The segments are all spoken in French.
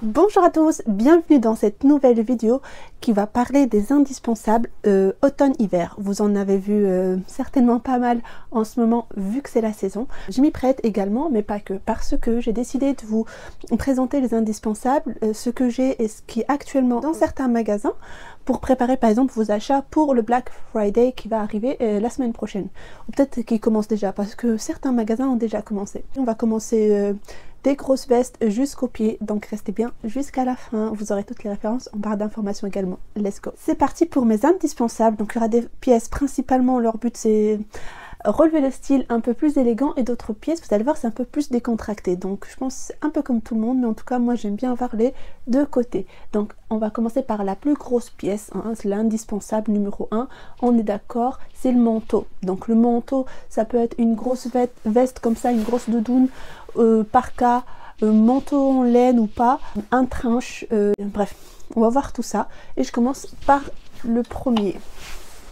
Bonjour à tous, bienvenue dans cette nouvelle vidéo qui va parler des indispensables automne-hiver. Vous en avez vu certainement pas mal en ce moment vu que c'est la saison. Je m'y prête également, mais pas que, parce que j'ai décidé de vous présenter les indispensables, ce que j'ai et ce qui est actuellement dans certains magasins pour préparer par exemple vos achats pour le Black Friday qui va arriver la semaine prochaine. Ou peut-être qu'il commence déjà parce que certains magasins ont déjà commencé. On va commencer des grosses vestes jusqu'aux pieds, donc restez bien jusqu'à la fin, vous aurez toutes les références en barre d'informations également. Let's go! C'est parti pour mes indispensables. Donc il y aura des pièces, principalement leur but c'est relever le style un peu plus élégant, et d'autres pièces vous allez voir c'est un peu plus décontracté, donc je pense c'est un peu comme tout le monde, mais en tout cas moi j'aime bien avoir les deux côtés. Donc on va commencer par la plus grosse pièce, hein, c'est l'indispensable numéro 1, on est d'accord, c'est le manteau. Donc le manteau ça peut être une grosse veste comme ça, une grosse doudoune, parka, manteau en laine ou pas, un trench, bref on va voir tout ça et je commence par le premier.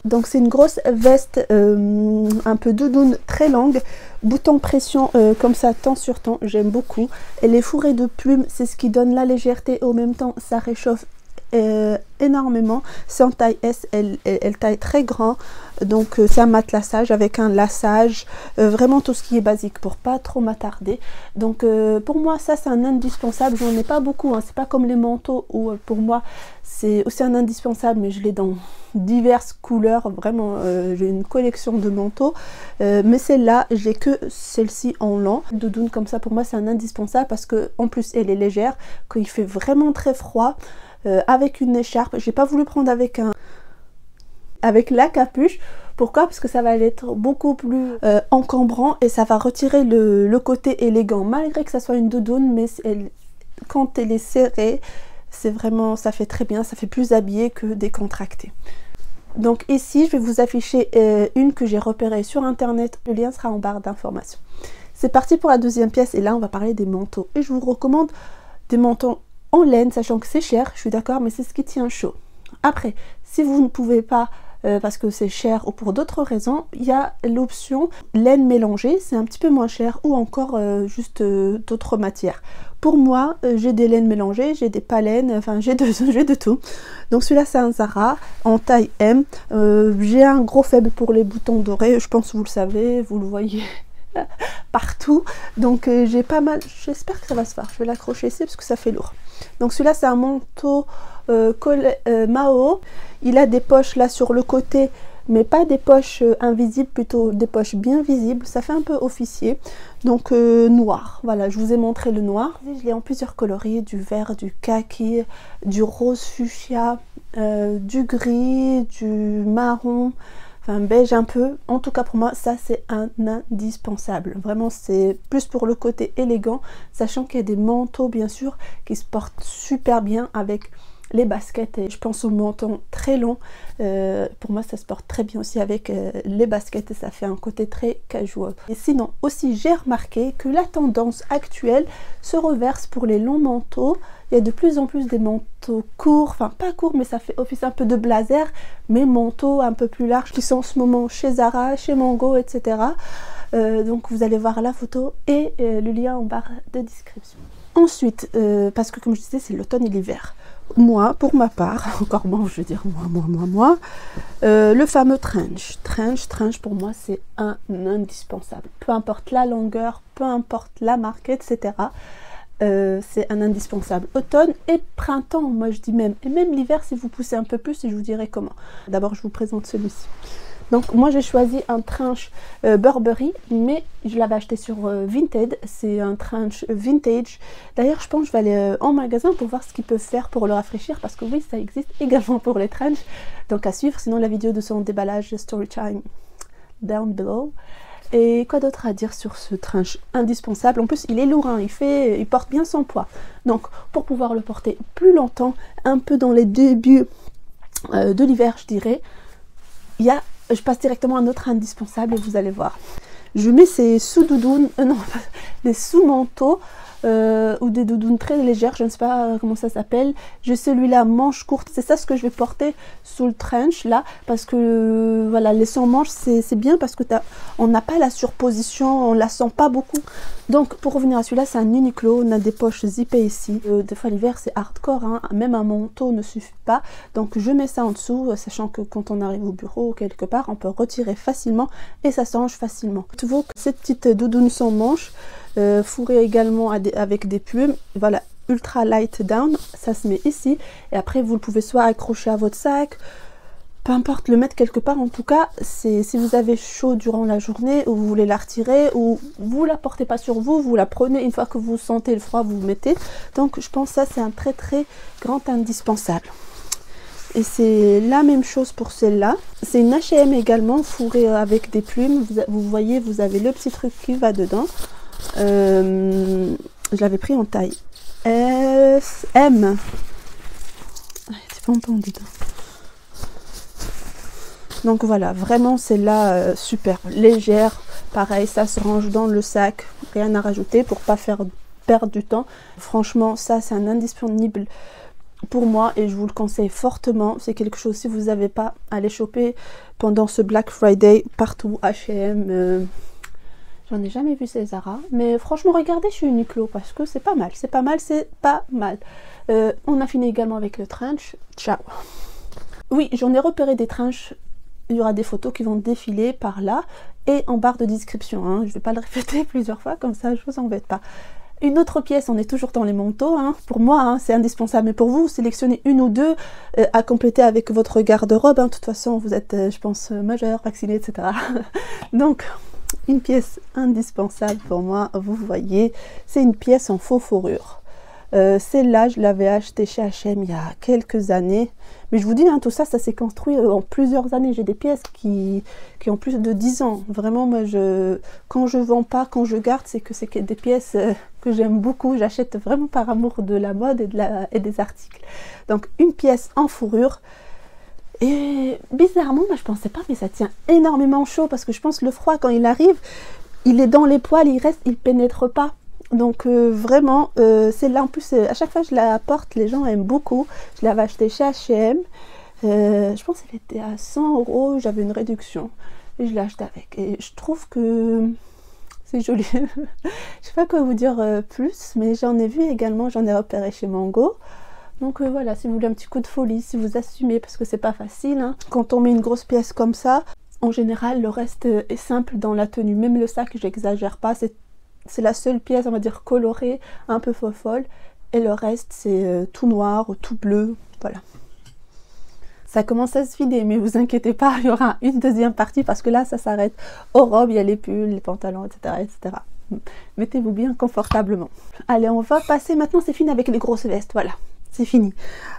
Donc c'est une grosse veste un peu doudoune très longue, bouton pression comme ça temps sur temps, j'aime beaucoup. Elle est fourrée de plumes, c'est ce qui donne la légèreté, au même temps ça réchauffe énormément. C'est en taille S, elle taille très grand, donc c'est un matelassage avec un lassage, vraiment tout ce qui est basique pour pas trop m'attarder. Donc pour moi ça c'est un indispensable, j'en ai pas beaucoup, hein. C'est pas comme les manteaux où pour moi c'est aussi un indispensable, mais je l'ai dans diverses couleurs, vraiment j'ai une collection de manteaux, mais celle-là j'ai que celle-ci en lent. Doudoune comme ça pour moi c'est un indispensable parce que en plus elle est légère quand il fait vraiment très froid. Avec une écharpe, j'ai pas voulu prendre avec la capuche. Pourquoi? Parce que ça va être beaucoup plus encombrant et ça va retirer le côté élégant, malgré que ça soit une doudoune, mais quand elle est serrée, c'est vraiment, ça fait très bien, ça fait plus habillé que décontracté. Donc ici je vais vous afficher une que j'ai repérée sur internet, le lien sera en barre d'informations. C'est parti pour la deuxième pièce et là on va parler des manteaux et je vous recommande des manteaux en laine, sachant que c'est cher, je suis d'accord, mais c'est ce qui tient chaud. Après, si vous ne pouvez pas parce que c'est cher ou pour d'autres raisons, il y a l'option laine mélangée, c'est un petit peu moins cher, ou encore juste d'autres matières. Pour moi, j'ai des laines mélangées, j'ai des pas laines, enfin j'ai de tout. Donc celui-là c'est un Zara en taille M. J'ai un gros faible pour les boutons dorés, je pense que vous le savez, vous le voyez partout, donc j'ai pas mal, j'espère que ça va se faire, je vais l'accrocher ici parce que ça fait lourd. Donc celui-là c'est un manteau Mao, il a des poches là sur le côté, mais pas des poches invisibles, plutôt des poches bien visibles, ça fait un peu officier. Donc noir, voilà, je vous ai montré le noir, je l'ai en plusieurs coloris, du vert, du kaki, du rose fuchsia, du gris, du marron, enfin beige un peu. En tout cas pour moi ça c'est un indispensable, vraiment c'est plus pour le côté élégant, sachant qu'il y a des manteaux bien sûr qui se portent super bien avec les baskets, et je pense aux manteaux très longs, pour moi ça se porte très bien aussi avec les baskets et ça fait un côté très casual. Et sinon aussi j'ai remarqué que la tendance actuelle se reverse pour les longs manteaux. Il y a de plus en plus des manteaux courts, enfin pas courts mais ça fait office un peu de blazer, mais manteaux un peu plus larges qui sont en ce moment chez Zara, chez Mango, etc. Donc vous allez voir la photo et le lien en barre de description. Ensuite, parce que comme je disais c'est l'automne et l'hiver, moi pour ma part, encore moi je veux dire moi, le fameux trench pour moi c'est un indispensable, peu importe la longueur, peu importe la marque, etc. C'est un indispensable automne et printemps, moi je dis même, et même l'hiver si vous poussez un peu plus, et je vous dirai comment. D'abord je vous présente celui-ci. Donc moi j'ai choisi un trench Burberry, mais je l'avais acheté sur Vinted, c'est un trench vintage. D'ailleurs je pense que je vais aller en magasin pour voir ce qu'ils peuvent faire pour le rafraîchir, parce que oui ça existe également pour les trenchs, donc à suivre, sinon la vidéo de son déballage story time down below. Et quoi d'autre à dire sur ce trench indispensable? En plus il est lourd, hein, il porte bien son poids, donc pour pouvoir le porter plus longtemps, un peu dans les débuts de l'hiver je dirais, je passe directement à un autre indispensable et vous allez voir. Je mets ces sous-doudounes, non, des sous-manteaux ou des doudounes très légères, je ne sais pas comment ça s'appelle. J'ai celui-là manche courte, c'est ça ce que je vais porter sous le trench là, parce que voilà, les sans manches c'est bien parce que on n'a pas la surposition, on la sent pas beaucoup. Donc pour revenir à celui-là, c'est un Uniqlo, on a des poches zippées ici. Des fois l'hiver c'est hardcore, hein. Même un manteau ne suffit pas, donc je mets ça en dessous, sachant que quand on arrive au bureau ou quelque part, on peut retirer facilement et ça se range facilement. Tu vois que cette petite doudoune sans manches, fourrée également avec des plumes, voilà, ultra light down, ça se met ici et après vous le pouvez soit accrocher à votre sac, peu importe, le mettre quelque part. En tout cas, c'est si vous avez chaud durant la journée ou vous voulez la retirer ou vous la portez pas sur vous, vous la prenez une fois que vous sentez le froid, vous mettez. Donc je pense que ça c'est un très grand indispensable. Et c'est la même chose pour celle-là. C'est une H&M également, fourrée avec des plumes. Vous voyez, vous avez le petit truc qui va dedans. Je l'avais pris en taille S, M. C'est pas entendu dedans. Donc voilà, vraiment celle-là super légère. Pareil, ça se range dans le sac. Rien à rajouter pour pas faire perdre du temps. Franchement, ça c'est un indispensable pour moi et je vous le conseille fortement. C'est quelque chose, si vous n'avez pas, allez choper pendant ce Black Friday partout. H&M, j'en ai jamais vu ces Zara, mais franchement regardez chez Uniqlo parce que c'est pas mal, c'est pas mal, c'est pas mal. On a fini également avec le trench. Ciao. Oui, j'en ai repéré des trenches. Il y aura des photos qui vont défiler par là et en barre de description, hein. Je ne vais pas le répéter plusieurs fois, comme ça je vous embête pas. Une autre pièce, on est toujours dans les manteaux, hein. Pour moi hein, c'est indispensable, mais pour vous, sélectionnez une ou deux à compléter avec votre garde-robe, hein. De toute façon vous êtes, je pense, majeur, vacciné, etc. Donc une pièce indispensable pour moi, vous voyez, c'est une pièce en faux fourrure. Celle-là, je l'avais achetée chez H&M il y a quelques années. Mais je vous dis, hein, tout ça, ça s'est construit en plusieurs années. J'ai des pièces qui ont plus de 10 ans. Vraiment, moi, quand je vends pas, quand je garde, c'est que c'est des pièces que j'aime beaucoup. J'achète vraiment par amour de la mode et des articles. Donc, une pièce en fourrure. Et bizarrement, moi, je pensais pas, mais ça tient énormément chaud. Parce que je pense que le froid, quand il arrive, il est dans les poils, il reste, il pénètre pas. Donc vraiment, celle-là en plus, à chaque fois que je la porte, les gens aiment beaucoup. Je l'avais achetée chez H&M. Je pense qu'elle était à 100 €, j'avais une réduction. Et je l'ai achetée avec. Et je trouve que c'est joli. Je sais pas quoi vous dire plus, mais j'en ai vu également, j'en ai repéré chez Mango. Donc voilà, si vous voulez un petit coup de folie, si vous assumez, parce que c'est pas facile, hein. Quand on met une grosse pièce comme ça, en général, le reste est simple dans la tenue. Même le sac, j'exagère pas, c'est la seule pièce, on va dire, colorée, un peu folle. Et le reste, c'est tout noir ou tout bleu. Voilà. Ça commence à se vider, mais vous inquiétez pas, il y aura une deuxième partie parce que là, ça s'arrête aux robes, il y a les pulls, les pantalons, etc. etc. Mettez-vous bien confortablement. Allez, on va passer, maintenant c'est fini avec les grosses vestes, voilà. C'est fini.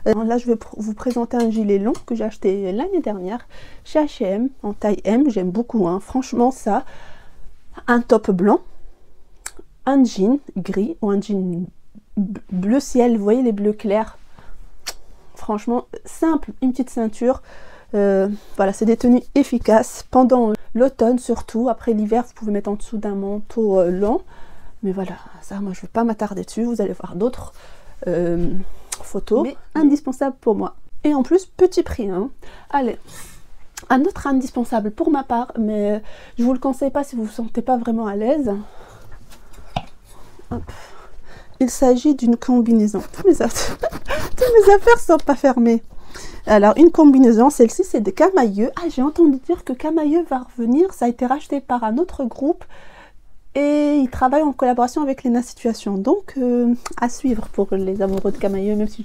Là, je vais vous présenter un gilet long que j'ai acheté l'année dernière chez H&M en taille M. J'aime beaucoup, hein. Franchement, ça. Un top blanc. Un jean gris ou un jean bleu ciel, vous voyez les bleus clairs, franchement simple, une petite ceinture, voilà, c'est des tenues efficaces pendant l'automne surtout. Après l'hiver vous pouvez mettre en dessous d'un manteau long, mais voilà, ça moi je ne vais pas m'attarder dessus, vous allez voir d'autres photos, mais indispensable pour moi. Et en plus petit prix, hein. Allez, un autre indispensable pour ma part, mais je vous le conseille pas si vous vous sentez pas vraiment à l'aise. Hop. Il s'agit d'une combinaison. Toutes mes affaires sont pas fermées. Alors, une combinaison, celle-ci, c'est des Camailleux. Ah, j'ai entendu dire que Camailleux va revenir. Ça a été racheté par un autre groupe. Et ils travaillent en collaboration avec Léna Situation. Donc, à suivre pour les amoureux de Camailleux. Même si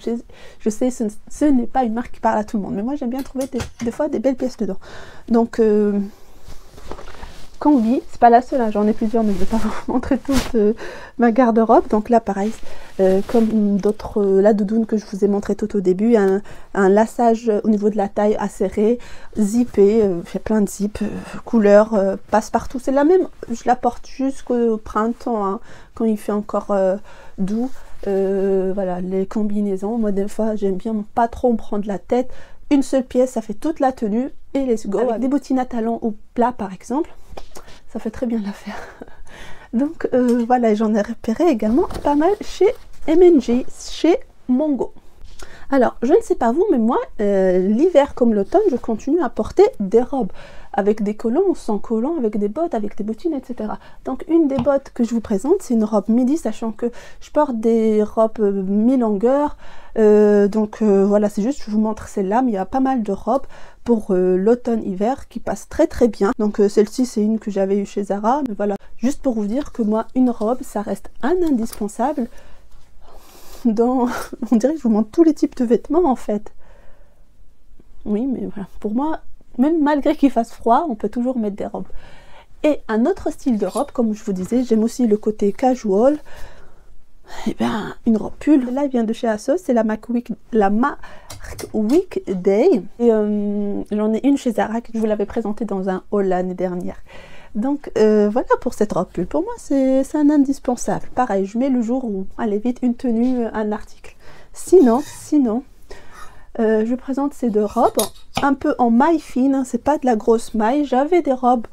je sais ce n'est pas une marque qui parle à tout le monde. Mais moi, j'aime bien trouver des fois des belles pièces dedans. Donc... combi, c'est pas la seule, hein, j'en ai plusieurs, mais je vais pas vous montrer toute ma garde-robe. Donc là pareil, comme d'autres, la doudoune que je vous ai montré tout au début, un lassage au niveau de la taille acéré, zippé, il y a plein de zips, couleur, passe-partout, c'est la même, je la porte jusqu'au printemps, hein, quand il fait encore doux. Voilà, les combinaisons, moi des fois j'aime bien pas trop me prendre la tête. Une seule pièce, ça fait toute la tenue et let's go. Avec des bottines à talons ou plats par exemple, ça fait très bien l'affaire. Donc voilà, j'en ai repéré également pas mal chez M&G, chez Mongo. Alors, je ne sais pas vous, mais moi, l'hiver comme l'automne, je continue à porter des robes avec des collants, sans collants, avec des bottes, avec des bottines, etc. Donc, une des bottes que je vous présente, c'est une robe midi, sachant que je porte des robes mi-longueur. Voilà, c'est juste, je vous montre celle-là, mais il y a pas mal de robes pour l'automne-hiver qui passent très très bien. Donc, celle-ci, c'est une que j'avais eue chez Zara. Mais voilà, juste pour vous dire que moi, une robe, ça reste un indispensable. On dirait que je vous montre tous les types de vêtements en fait. Oui, mais voilà, pour moi, même malgré qu'il fasse froid, on peut toujours mettre des robes. Et un autre style de robe, comme je vous disais, j'aime aussi le côté casual. Et bien, une robe pull. Là, elle vient de chez ASOS, c'est la marque Weekday. Et j'en ai une chez Zara que je vous l'avais présentée dans un haul l'année dernière. Donc voilà pour cette robe pull. Pour moi, c'est un indispensable. Pareil, je mets le jour où, allez vite, une tenue, un article. Sinon, je présente ces deux robes, un peu en maille fine, hein, c'est pas de la grosse maille. J'avais des robes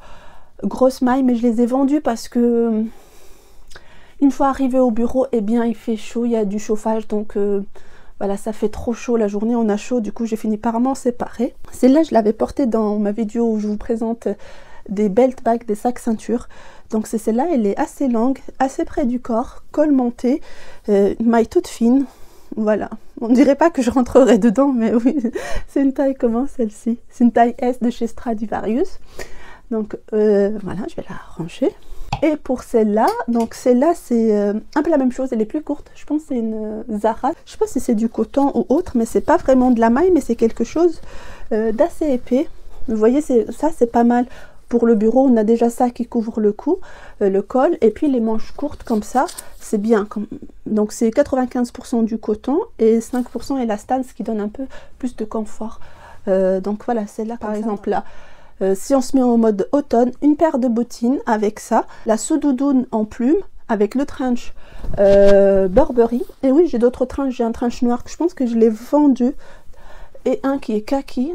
grosse maille, mais je les ai vendues parce que une fois arrivé au bureau, eh bien il fait chaud, il y a du chauffage, donc voilà, ça fait trop chaud la journée, on a chaud, du coup j'ai fini par m'en séparer. Celle-là, je l'avais portée dans ma vidéo où je vous présente des belt bags, des sacs ceintures. Donc c'est celle-là, elle est assez longue, assez près du corps, col monté, une maille toute fine. Voilà, on ne dirait pas que je rentrerai dedans, mais oui, c'est une taille comment celle-ci? C'est une taille S de chez Stradivarius. Donc voilà, je vais la ranger. Et pour celle-là, donc celle-là c'est un peu la même chose, elle est plus courte. Je pense que c'est une Zara. Je sais pas si c'est du coton ou autre, mais c'est pas vraiment de la maille, mais c'est quelque chose d'assez épais. Vous voyez, ça c'est pas mal. Pour le bureau, on a déjà ça qui couvre le cou, le col, et puis les manches courtes comme ça, c'est bien. Donc c'est 95% du coton et 5% élastane, ce qui donne un peu plus de confort. Donc voilà, celle-là par exemple là. Si on se met en mode automne, une paire de bottines avec ça, la sous-doudoune en plume, avec le trench Burberry. Et oui, j'ai d'autres trenches, j'ai un trench noir que je pense que je l'ai vendu, et un qui est kaki.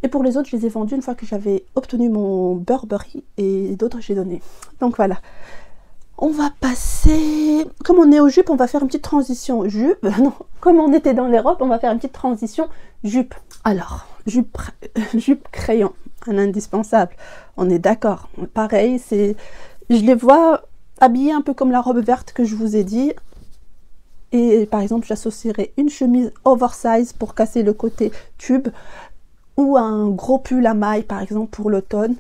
Et pour les autres, je les ai vendus une fois que j'avais obtenu mon Burberry, et d'autres j'ai donné. Donc voilà. On va passer... Comme on est aux jupes, on va faire une petite transition jupe. Non, comme on était dans les robes, on va faire une petite transition jupe. Alors, jupe crayon, un indispensable. On est d'accord. Pareil, je les vois habillés un peu comme la robe verte que je vous ai dit. Et par exemple, j'associerai une chemise oversize pour casser le côté tube, ou un gros pull à maille par exemple pour l'automne,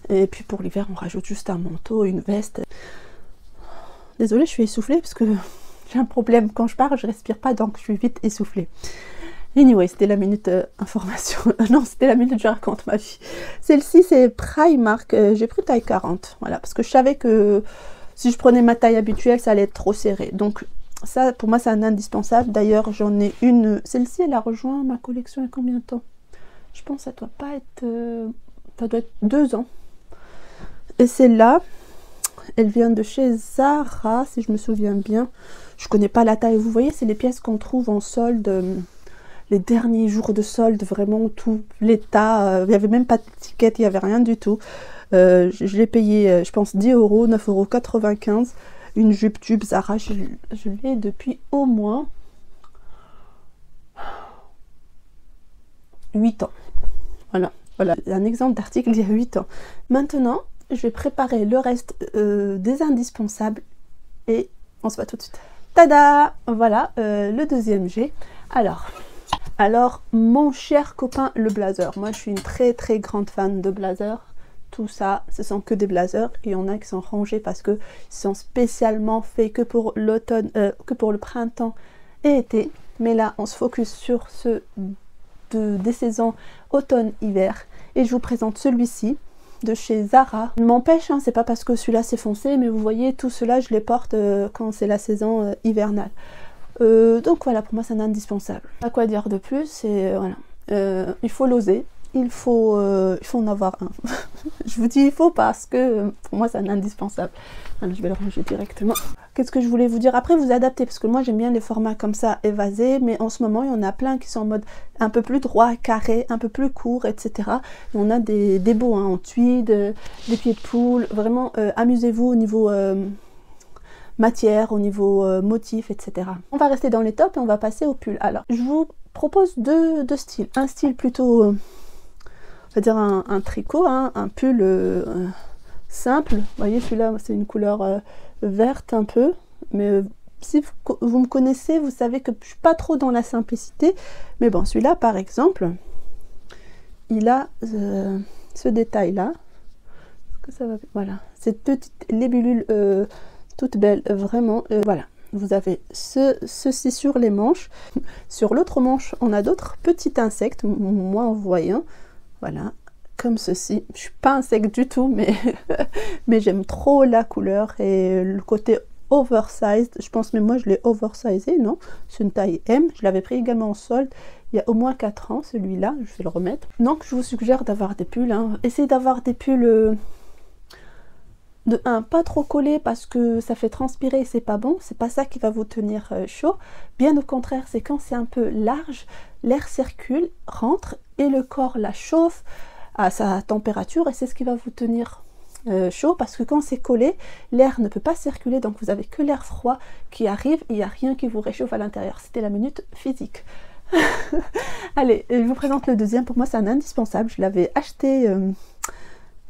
et puis pour l'hiver on rajoute juste un manteau, une veste. Désolée, je suis essoufflée parce que j'ai un problème, quand je parle je respire pas, donc je suis vite essoufflée. Anyway, c'était la minute information. Non, c'était la minute je raconte ma vie. Celle-ci c'est Primark, j'ai pris taille 40, voilà, parce que je savais que si je prenais ma taille habituelle ça allait être trop serré, donc ça pour moi c'est un indispensable. D'ailleurs j'en ai une, celle-ci elle a rejoint ma collection il y a combien de temps? Je pense que ça doit pas être... ça doit être 2 ans. Et celle-là, elle vient de chez Zara, si je me souviens bien. Je connais pas la taille. Vous voyez, c'est les pièces qu'on trouve en solde. Les derniers jours de solde, vraiment tout l'état. Il n'y avait même pas d'étiquette, il n'y avait rien du tout. Je l'ai payé, je pense, 10 €, 9,95 €. Une jupe tube Zara, je l'ai depuis au moins 8 ans. Voilà, un exemple d'article il y a 8 ans. Maintenant, je vais préparer le reste des indispensables et on se voit tout de suite. Tada! Voilà, le deuxième G. Alors, mon cher copain, le blazer. Moi, je suis une très très grande fan de blazer. Tout ça, ce sont que des blazers. Et il y en a qui sont rangés parce qu'ils sont spécialement faits que pour l'automne, que pour le printemps et été. Mais là, on se focus sur ceux des saisons automne-hiver. Et je vous présente celui-ci de chez Zara. Il m'empêche, hein, c'est pas parce que celui-là c'est foncé, mais vous voyez, tout cela je les porte quand c'est la saison hivernale. Donc voilà, pour moi c'est un indispensable. Pas quoi dire de plus, voilà. Il faut l'oser. il faut en avoir un. Je vous dis il faut parce que pour moi c'est un indispensable. Alors, je vais le ranger directement. Qu'est-ce que je voulais vous dire? Après vous adaptez, parce que moi j'aime bien les formats comme ça évasés, mais en ce moment il y en a plein qui sont en mode un peu plus droit, carré, un peu plus court, etc. Et on a des beaux hein, en tweed, des pieds de poule. Vraiment amusez-vous au niveau matière, au niveau motif, etc. On va rester dans les tops et on va passer au pull. Alors je vous propose deux styles. Un style plutôt, on va dire un tricot, hein, un pull simple. Vous voyez celui-là c'est une couleur verte un peu, mais si vous me connaissez, vous savez que je suis pas trop dans la simplicité. Mais bon, celui-là par exemple, il a ce détail là. Est-ce que ça va? Voilà, cette petite libellule toute belle, vraiment. Voilà, vous avez ceci sur les manches. Sur l'autre manche, on a d'autres petits insectes, moins voyants. Voilà, comme ceci. Je suis pas insecte du tout, mais mais j'aime trop la couleur et le côté oversized. Je pense même moi je l'ai oversizé, non? C'est une taille M. Je l'avais pris également en solde il y a au moins 4 ans, celui-là. Je vais le remettre. Donc je vous suggère d'avoir des pulls. Hein. Essayez d'avoir des pulls de 1, pas trop collés parce que ça fait transpirer et c'est pas bon. C'est pas ça qui va vous tenir chaud. Bien au contraire, c'est quand c'est un peu large, l'air circule, rentre et le corps la chauffe à sa température et c'est ce qui va vous tenir chaud, parce que quand c'est collé, l'air ne peut pas circuler, donc vous avez que l'air froid qui arrive, il n'y a rien qui vous réchauffe à l'intérieur. C'était la minute physique. Allez, je vous présente le deuxième. Pour moi c'est un indispensable, je l'avais acheté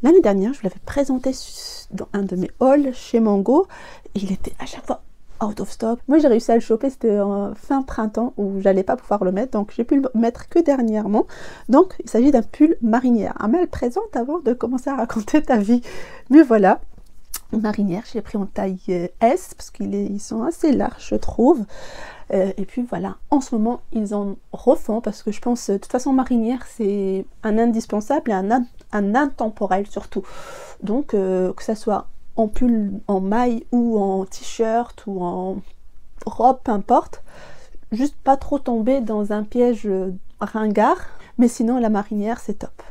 l'année dernière, je l'avais présenté dans un de mes hauls chez Mango, et il était à chaque fois out of stock. Moi j'ai réussi à le choper, c'était fin printemps où j'allais pas pouvoir le mettre, donc j'ai pu le mettre que dernièrement. Donc il s'agit d'un pull marinière. Ah mais elle présente avant de commencer à raconter ta vie. Mais voilà, marinière, je l'ai pris en taille S parce qu'ils sont assez larges je trouve. Et puis voilà, en ce moment ils en refont parce que je pense de toute façon marinière c'est un indispensable et un intemporel surtout. Donc que ça soit en pull, en maille ou en t-shirt ou en robe, peu importe, juste pas trop tomber dans un piège ringard, mais sinon la marinière c'est top.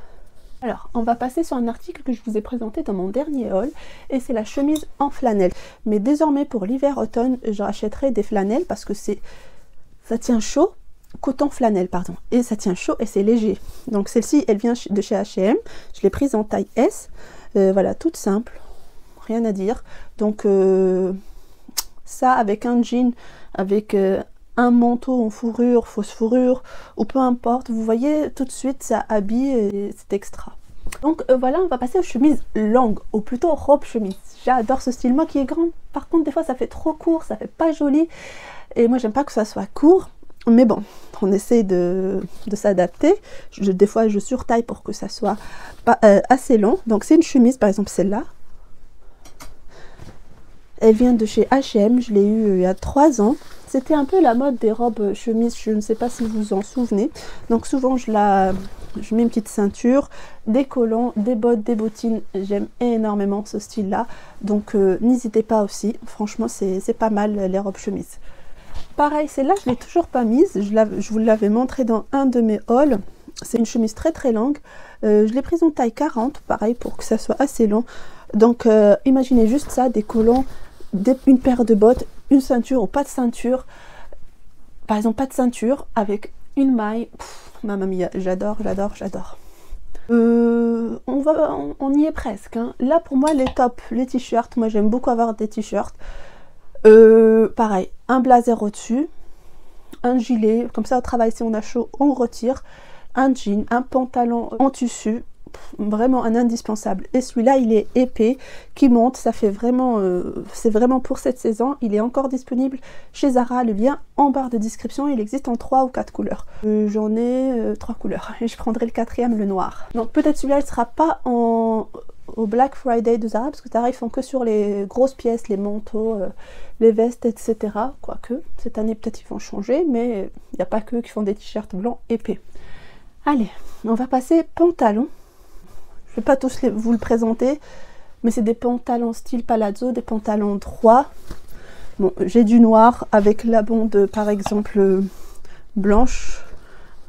Alors on va passer sur un article que je vous ai présenté dans mon dernier haul et c'est la chemise en flanelle. Mais désormais pour l'hiver-automne je rachèterai des flanelles parce que ça tient chaud, coton flanelle pardon, et ça tient chaud et c'est léger. Donc celle-ci elle vient de chez H&M, je l'ai prise en taille S, voilà, toute simple, rien à dire. Donc ça avec un jean, avec un manteau en fourrure, fausse fourrure, ou peu importe, vous voyez tout de suite ça habille et c'est extra. Donc voilà, on va passer aux chemises longues, ou plutôt robe chemise. J'adore ce style, moi qui est grande, par contre des fois ça fait trop court, ça fait pas joli, et moi j'aime pas que ça soit court, mais bon, on essaie de s'adapter. Des fois je surtaille pour que ça soit pas, assez long. Donc c'est une chemise, par exemple celle-là, elle vient de chez H&M, je l'ai eu il y a 3 ans. C'était un peu la mode des robes chemises, je ne sais pas si vous vous en souvenez. Donc souvent je mets une petite ceinture, des collants, des bottes, des bottines. J'aime énormément ce style là. Donc n'hésitez pas aussi, franchement c'est pas mal les robes chemises. Pareil, celle-là je ne l'ai toujours pas mise, je vous l'avais montré dans un de mes hauls. C'est une chemise très très longue. Je l'ai prise en taille 40, pareil pour que ça soit assez long. Donc imaginez juste ça, des collants, une paire de bottes, une ceinture ou pas de ceinture. Par exemple pas de ceinture avec une maille. Mamma mia, j'adore, j'adore, j'adore. On y est presque. Hein. Là pour moi les tops, les t-shirts, moi j'aime beaucoup avoir des t-shirts. Pareil, un blazer au-dessus, un gilet, comme ça au travail si on a chaud on retire, un jean, un pantalon en tissu. Vraiment un indispensable. Et celui-là il est épais, qui monte, ça fait vraiment c'est vraiment pour cette saison. Il est encore disponible chez Zara, le lien en barre de description. Il existe en 3 ou 4 couleurs. J'en ai 3 couleurs et je prendrai le 4e, le noir. Donc peut-être celui-là il sera pas au Black Friday de Zara, parce que Zara ils font que sur les grosses pièces, les manteaux, les vestes, etc. Quoique cette année peut-être ils vont changer, mais il n'y a pas que eux qui font des t-shirts blancs épais. Allez, on va passer pantalon. Je ne vais pas tous vous le présenter, mais c'est des pantalons style palazzo, des pantalons droits. Bon, j'ai du noir avec la bande par exemple blanche,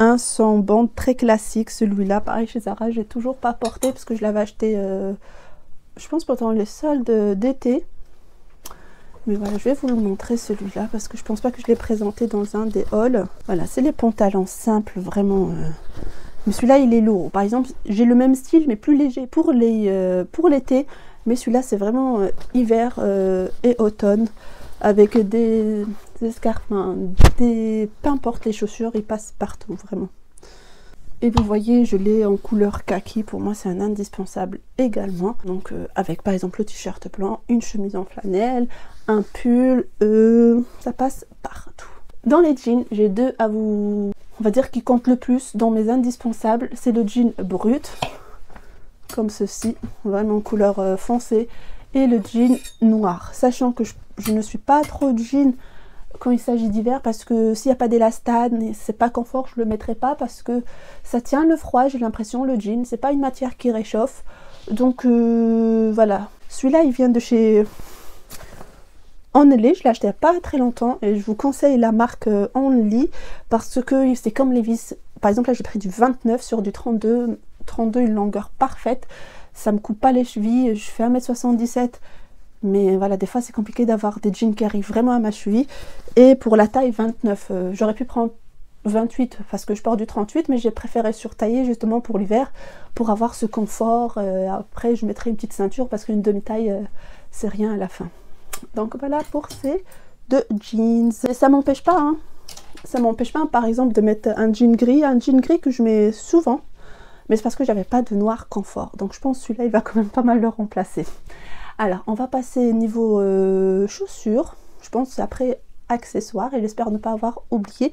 un sans bande très classique. Celui-là, pareil chez Zara, j'ai toujours pas porté parce que je l'avais acheté, je pense, pendant les soldes d'été. Mais voilà, je vais vous le montrer celui-là parce que je pense pas que je l'ai présenté dans un des hauls. Voilà, c'est les pantalons simples, vraiment. Mais celui-là, il est lourd. Par exemple, j'ai le même style, mais plus léger pour l'été. Mais celui-là, c'est vraiment hiver et automne. Avec des escarpins, peu importe les chaussures, ils passent partout, vraiment. Et vous voyez, je l'ai en couleur kaki. Pour moi, c'est un indispensable également. Donc, avec par exemple le t-shirt blanc, une chemise en flanelle, un pull, ça passe partout. Dans les jeans, j'ai deux à vous... On va dire qui comptent le plus dans mes indispensables. C'est le jean brut, comme ceci, vraiment couleur foncée. Et le jean noir, sachant que je ne suis pas trop jean quand il s'agit d'hiver parce que s'il n'y a pas d'élastane et c'est pas confort, je le mettrai pas parce que ça tient le froid, j'ai l'impression. Le jean, c'est pas une matière qui réchauffe. Donc voilà, celui-là il vient de chez Only, je l'ai acheté il n'y a pas très longtemps et je vous conseille la marque Only parce que c'est comme Levi's. Par exemple là j'ai pris du 29 sur du 32, une longueur parfaite. Ça me coupe pas les chevilles, je fais 1m77, mais voilà, des fois c'est compliqué d'avoir des jeans qui arrivent vraiment à ma cheville. Et pour la taille 29, j'aurais pu prendre 28 parce que je porte du 38, mais j'ai préféré surtailler justement pour l'hiver, pour avoir ce confort. Après je mettrai une petite ceinture parce qu'une demi-taille, c'est rien à la fin. Donc voilà pour ces deux jeans. Et ça m'empêche pas, hein. Ça m'empêche pas par exemple de mettre un jean gris que je mets souvent. Mais c'est parce que j'avais pas de noir confort. Donc je pense que celui-là, il va quand même pas mal le remplacer. Alors, on va passer niveau chaussures. Je pense après accessoires. Et j'espère ne pas avoir oublié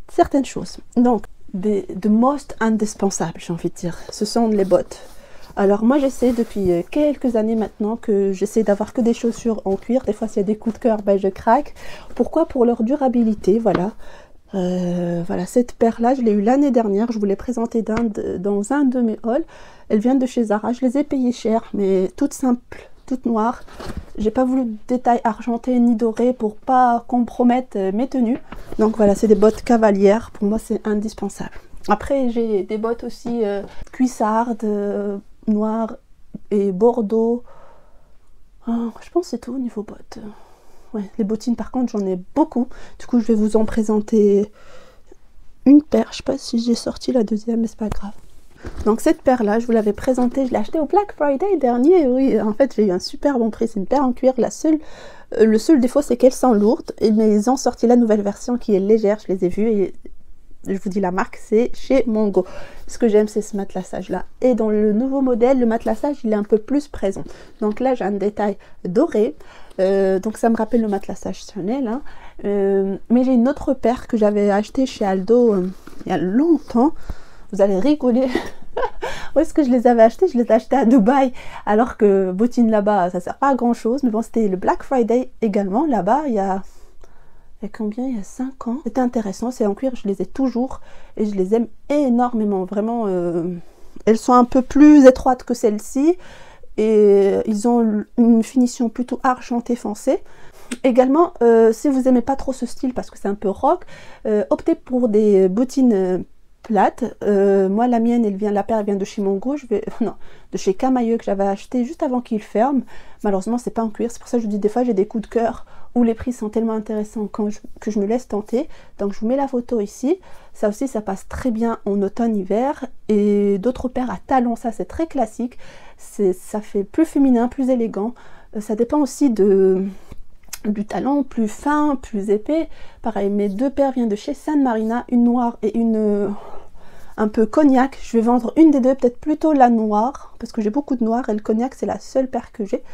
certaines choses. Donc, the most indispensables, j'ai envie de dire. Ce sont les bottes. Alors moi, j'essaie depuis quelques années maintenant que j'essaie d'avoir que des chaussures en cuir. Des fois, s'il y a des coups de cœur, ben, je craque. Pourquoi? Pour leur durabilité, voilà. Voilà, cette paire là je l'ai eu l'année dernière, je vous l'ai présentée dans un de mes hauls. Elle vient de chez Zara, je les ai payées cher mais toutes simples, toutes noires. J'ai pas voulu de détails argentés ni dorés pour pas compromettre mes tenues. Donc voilà, c'est des bottes cavalières, pour moi c'est indispensable. Après j'ai des bottes aussi cuissardes, noires et bordeaux. Je pense que c'est tout au niveau bottes. Ouais, les bottines par contre j'en ai beaucoup. Du coup je vais vous en présenter une paire. Je sais pas si j'ai sorti la deuxième mais c'est pas grave. Donc cette paire là je vous l'avais présentée, je l'ai achetée au Black Friday dernier. Oui, en fait j'ai eu un super bon prix. C'est une paire en cuir. Le seul défaut c'est qu'elles sont lourdes. Mais ils ont sorti la nouvelle version qui est légère. Je les ai vues et je vous dis la marque, c'est chez Mongo. Ce que j'aime c'est ce matelassage là. Et dans le nouveau modèle, le matelassage il est un peu plus présent. Donc là j'ai un détail doré. Donc ça me rappelle le matelassage Chanel, hein. Mais j'ai une autre paire que j'avais achetée chez Aldo il y a longtemps. Vous allez rigoler. Où est-ce que je les avais achetées? Je les ai achetées à Dubaï, alors que bottines là-bas ça sert pas à grand chose. Mais bon, c'était le Black Friday également là-bas il y a combien? Il y a 5 ans. C'était intéressant, c'est en cuir, je les ai toujours et je les aime énormément, vraiment. Elles sont un peu plus étroites que celles-ci. Et ils ont une finition plutôt argentée foncée. Également, si vous n'aimez pas trop ce style parce que c'est un peu rock, optez pour des bottines plates. Moi la mienne, la paire elle vient de chez Mongo, de chez Camailleux que j'avais acheté juste avant qu'il ferme. Malheureusement c'est pas en cuir, c'est pour ça que je vous dis des fois j'ai des coups de cœur où les prix sont tellement intéressants que je me laisse tenter. Donc je vous mets la photo ici. Ça aussi ça passe très bien en automne-hiver. Et d'autres paires à talons, ça c'est très classique. Ça fait plus féminin, plus élégant. Ça dépend aussi du talon, plus fin, plus épais. Pareil, mes deux paires viennent de chez San Marina, une noire et une un peu cognac. Je vais vendre une des deux, peut-être plutôt la noire, parce que j'ai beaucoup de noir et le cognac c'est la seule paire que j'ai.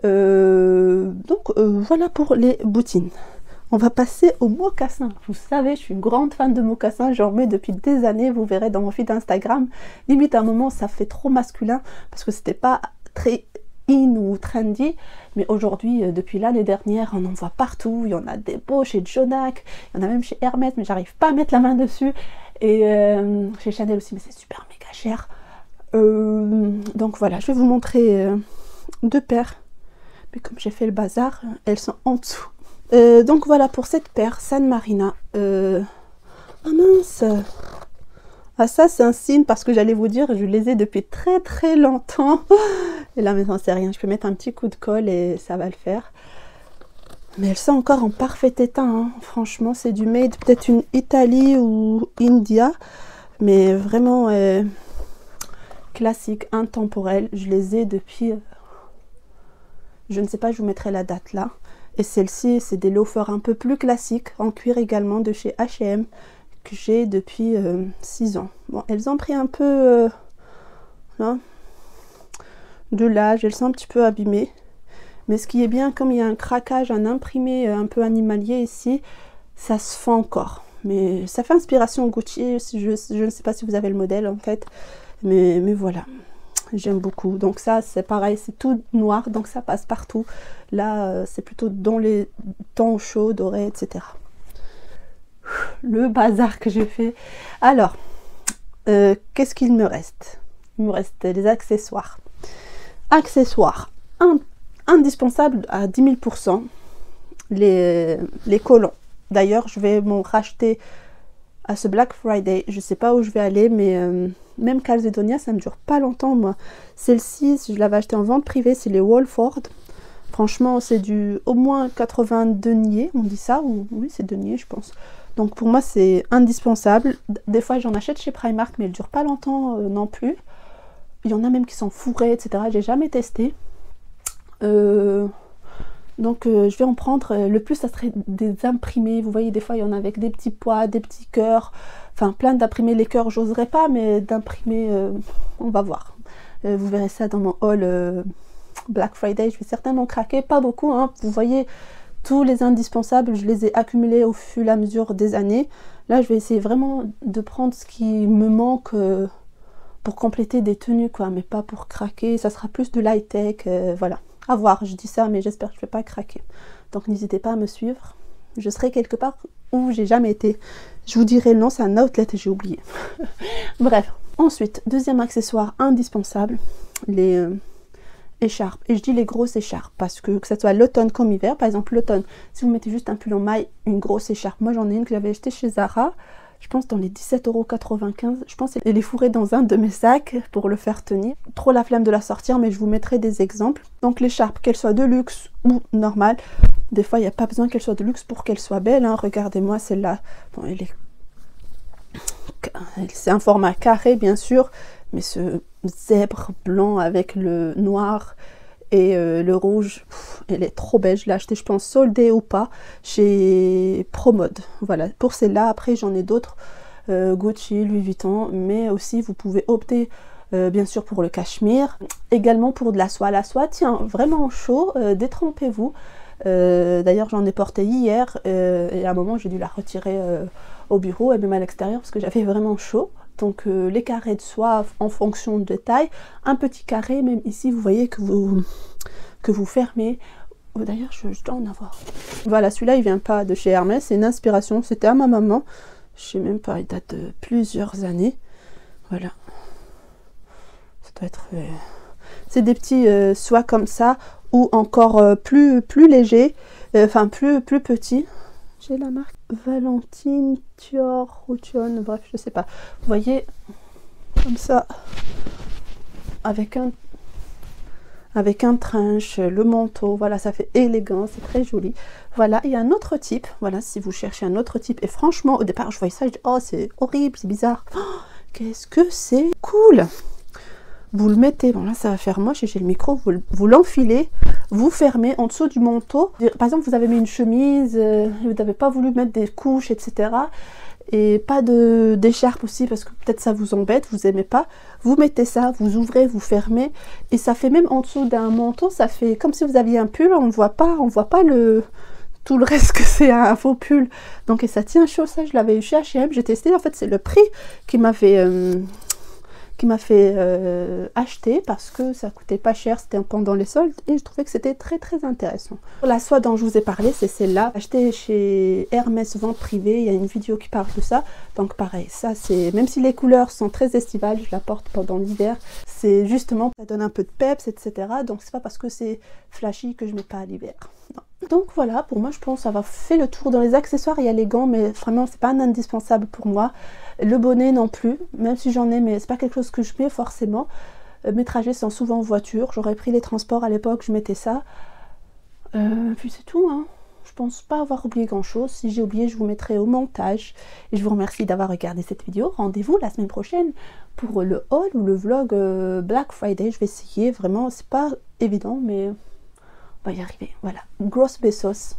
Voilà pour les bottines. On va passer aux mocassins. Vous savez, je suis une grande fan de mocassins, j'en mets depuis des années, vous verrez dans mon feed Instagram. Limite à un moment ça fait trop masculin, parce que c'était pas très in ou trendy, mais aujourd'hui, depuis l'année dernière, on en voit partout. Il y en a des beaux chez Jonac, il y en a même chez Hermès, mais j'arrive pas à mettre la main dessus. Et chez Chanel aussi, mais c'est super méga cher. Donc voilà, je vais vous montrer deux paires. Mais comme j'ai fait le bazar, elles sont en dessous. Donc voilà pour cette paire San Marina. Oh mince, Ah, ça c'est un signe parce que j'allais vous dire, je les ai depuis très très longtemps. Et là maintenant c'est rien, je peux mettre un petit coup de colle et ça va le faire. Mais elles sont encore en parfait état, hein. Franchement c'est du made, peut-être une Italie ou India. Mais vraiment classique, intemporel. Je les ai depuis... je ne sais pas, je vous mettrai la date là. Et celle-ci, c'est des loafers un peu plus classiques, en cuir également, de chez H&M, que j'ai depuis 6 ans. Bon, elles ont pris un peu hein, de l'âge, elles sont un petit peu abîmées. Mais ce qui est bien, comme il y a un craquage, un imprimé un peu animalier ici, ça se fait encore. Mais ça fait inspiration Gucci, je ne sais pas si vous avez le modèle en fait. Mais voilà, j'aime beaucoup. Donc ça, c'est pareil, c'est tout noir, donc ça passe partout. Là, c'est plutôt dans les tons chauds, dorés, etc. Le bazar que j'ai fait. Alors, qu'est-ce qu'il me reste? Il me reste les accessoires. Accessoires indispensables à 10 000%, les collants. D'ailleurs, je vais m'en racheter à ce Black Friday. Je sais pas où je vais aller, mais même Calzedonia, ça ne dure pas longtemps, moi. Celle-ci, si je l'avais acheté en vente privée, c'est les Wolford. Franchement, c'est du au moins 80 deniers, on dit ça, ou oui, c'est deniers, je pense. Donc pour moi, c'est indispensable. Des fois, j'en achète chez Primark, mais elles ne durent pas longtemps non plus. Il y en a même qui sont fourrés, etc. J'ai jamais testé. Donc je vais en prendre, le plus ça serait des imprimés, vous voyez des fois il y en a avec des petits pois, des petits cœurs, enfin plein d'imprimés. Les cœurs j'oserais pas, mais d'imprimer on va voir. Vous verrez ça dans mon haul Black Friday, je vais certainement craquer, pas beaucoup hein. Vous voyez tous les indispensables, je les ai accumulés au fur et à mesure des années. Là je vais essayer vraiment de prendre ce qui me manque pour compléter des tenues quoi, mais pas pour craquer, ça sera plus de l'high tech, voilà. À voir, je dis ça, mais j'espère que je ne vais pas craquer. Donc n'hésitez pas à me suivre. Je serai quelque part où j'ai jamais été. Je vous dirai le nom, c'est un outlet et j'ai oublié. Bref, ensuite, deuxième accessoire indispensable, les écharpes. Et je dis les grosses écharpes parce que ce soit l'automne comme hiver. Par exemple, l'automne, si vous mettez juste un pull en maille, une grosse écharpe. Moi, j'en ai une que j'avais achetée chez Zara. Je pense dans les 17,95 €. Je pense qu'elle est fourrée dans un de mes sacs pour le faire tenir. Trop la flemme de la sortir, mais je vous mettrai des exemples. Donc l'écharpe, qu'elle soit de luxe ou normale. Des fois, il n'y a pas besoin qu'elle soit de luxe pour qu'elle soit belle. Hein. Regardez-moi celle-là. Bon, c'est un format carré, bien sûr. Mais ce zèbre blanc avec le noir et le rouge, elle est trop belle. Je l'ai acheté, je pense, soldée ou pas, chez Promode. Voilà, pour celle-là. Après, j'en ai d'autres, Gucci, Louis Vuitton, mais aussi, vous pouvez opter, bien sûr, pour le cachemire. Également pour de la soie. La soie tient vraiment chaud, détrempez-vous. D'ailleurs, j'en ai porté hier, et à un moment, j'ai dû la retirer au bureau, et même à l'extérieur, parce que j'avais vraiment chaud. Donc les carrés de soie en fonction de taille, un petit carré, même ici vous voyez que vous fermez. Oh, d'ailleurs je dois en avoir. Voilà, celui-là il vient pas de chez Hermès, c'est une inspiration, c'était à ma maman. Je sais même pas, il date de plusieurs années. Voilà. Ça doit être... c'est des petits soies comme ça, ou encore plus légers, enfin plus petits. J'ai la marque Valentine, Thior, Roution, bref, je sais pas. Vous voyez, comme ça, avec un trench, le manteau, voilà, ça fait élégant, c'est très joli. Voilà, il y a un autre type, voilà, si vous cherchez un autre type. Et franchement, au départ, je voyais ça, je dis, oh, c'est horrible, c'est bizarre. Oh, qu'est-ce que c'est cool! Vous le mettez, bon là ça va faire moche et j'ai le micro, vous l'enfilez, vous fermez en dessous du manteau. Par exemple, vous avez mis une chemise, vous n'avez pas voulu mettre des couches, etc. Et pas d'écharpe aussi parce que peut-être ça vous embête, vous aimez pas. Vous mettez ça, vous ouvrez, vous fermez et ça fait même en dessous d'un manteau, ça fait comme si vous aviez un pull, on ne voit pas tout le reste que c'est un faux pull. Donc et ça tient chaud, ça je l'avais eu chez H&M, j'ai testé, en fait c'est le prix qui m'a fait acheter parce que ça coûtait pas cher, c'était pendant les soldes et je trouvais que c'était très intéressant. La soie dont je vous ai parlé, c'est celle-là, achetée chez Hermès vente privée, il y a une vidéo qui parle de ça. Donc pareil, ça c'est, même si les couleurs sont très estivales, je la porte pendant l'hiver, c'est justement, ça donne un peu de peps, etc. Donc c'est pas parce que c'est flashy que je mets pas à l'hiver. Non. Donc voilà, pour moi je pense ça va faire le tour. Dans les accessoires il y a les gants, mais vraiment c'est pas un indispensable pour moi. Le bonnet non plus, même si j'en ai, mais c'est pas quelque chose que je mets forcément. Mes trajets sont souvent en voiture, j'aurais pris les transports à l'époque, je mettais ça. Puis c'est tout, hein. Je pense pas avoir oublié grand chose. Si j'ai oublié, je vous mettrai au montage. Et je vous remercie d'avoir regardé cette vidéo. Rendez-vous la semaine prochaine pour le haul ou le vlog Black Friday. Je vais essayer, vraiment, c'est pas évident, mais on va y arriver. Voilà, grosse besos.